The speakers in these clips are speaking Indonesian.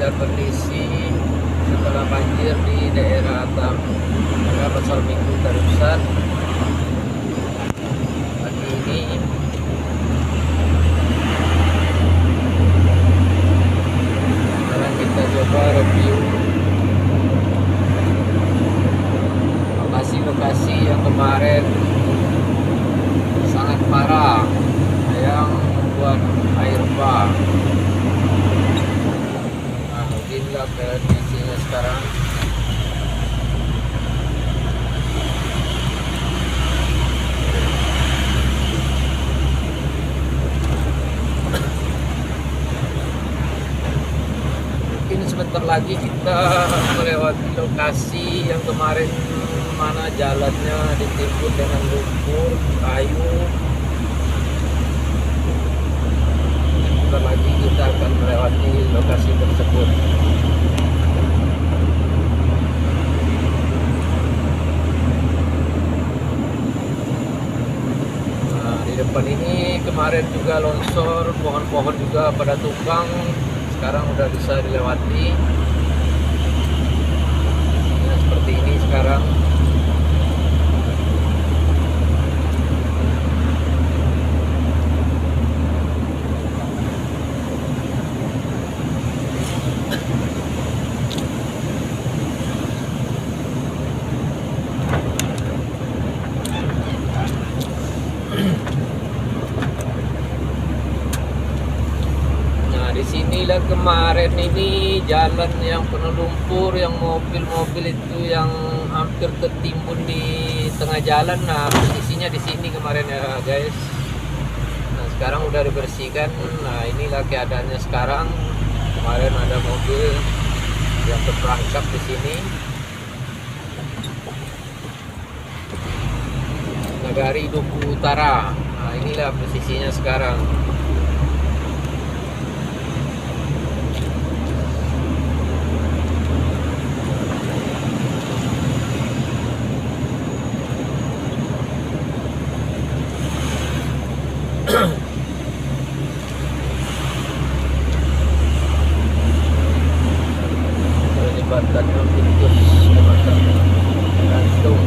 inilah kondisi setelah banjir di daerah Pasar Minggu Tarusan pagi ini. Sekarang kita coba review lokasi-lokasi yang kemarin sangat parah yang membuat air bah. Nah, inilah kondisinya sekarang. Mungkin sebentar lagi kita melewati lokasi yang kemarin mana jalannya ditimbun dengan lumpur, kayu. Sebentar lagi kita akan melewati lokasi tersebut. Nah, di depan ini kemarin juga longsor, pohon-pohon juga pada tumbang. Sekarang udah bisa dilewati. Nah, seperti ini sekarang. Disinilah kemarin ini jalan yang penuh lumpur, yang mobil-mobil itu yang hampir tertimbun di tengah jalan. Nah, posisinya di sini kemarin ya guys. Nah, sekarang udah dibersihkan. Nah, inilah keadaannya sekarang. Kemarin ada mobil yang terperangkap di sini. Nagari Duku Utara. Nah, inilah posisinya sekarang. Jembatan putus jembatan gantung.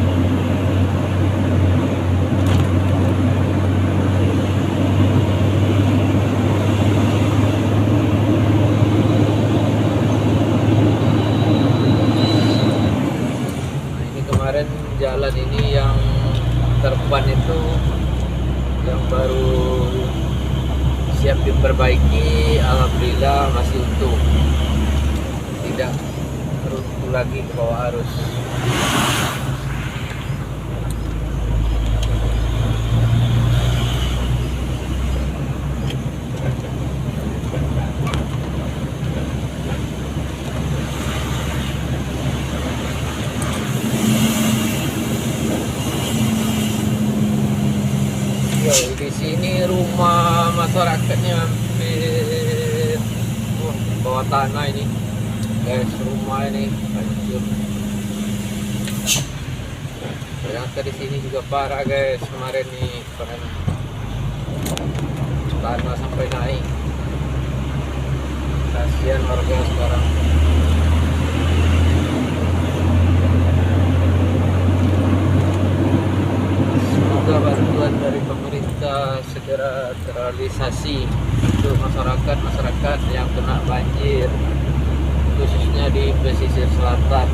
Nah, ini kemarin jalan ini yang terban itu yang baru siap diperbaiki, alhamdulillah masih utuh, tidak runtuh lagi ke bawah arus. Di sini rumah masyarakatnya hampir bawah tanah ini guys, rumah ini hancur. Ternyata di sini juga parah guys, kemarin nih tanah sampai naik. Kasihan warga sekarang. Semoga bantuan dari pemerintah segera terrealisasi untuk masyarakat yang kena banjir, khususnya di pesisir selatan.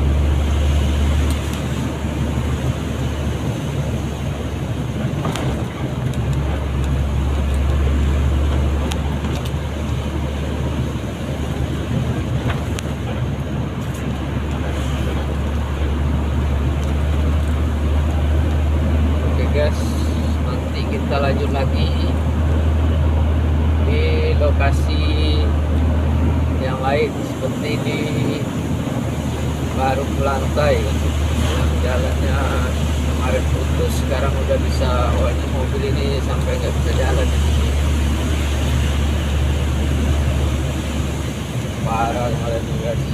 Guys, nanti kita lanjut lagi di lokasi yang lain seperti di Baru Lantai yang jalannya kemarin putus, sekarang udah bisa. Oh, ini mobil ini sampai nggak bisa jalan di sini. Parah kemarin guys.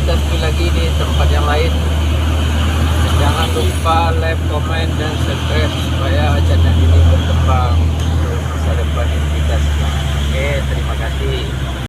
kita sekali lagi di tempat yang lain. Jangan lupa like, komen, dan subscribe supaya channel ini berkembang untuk masa depan kita semua. Oke, terima kasih.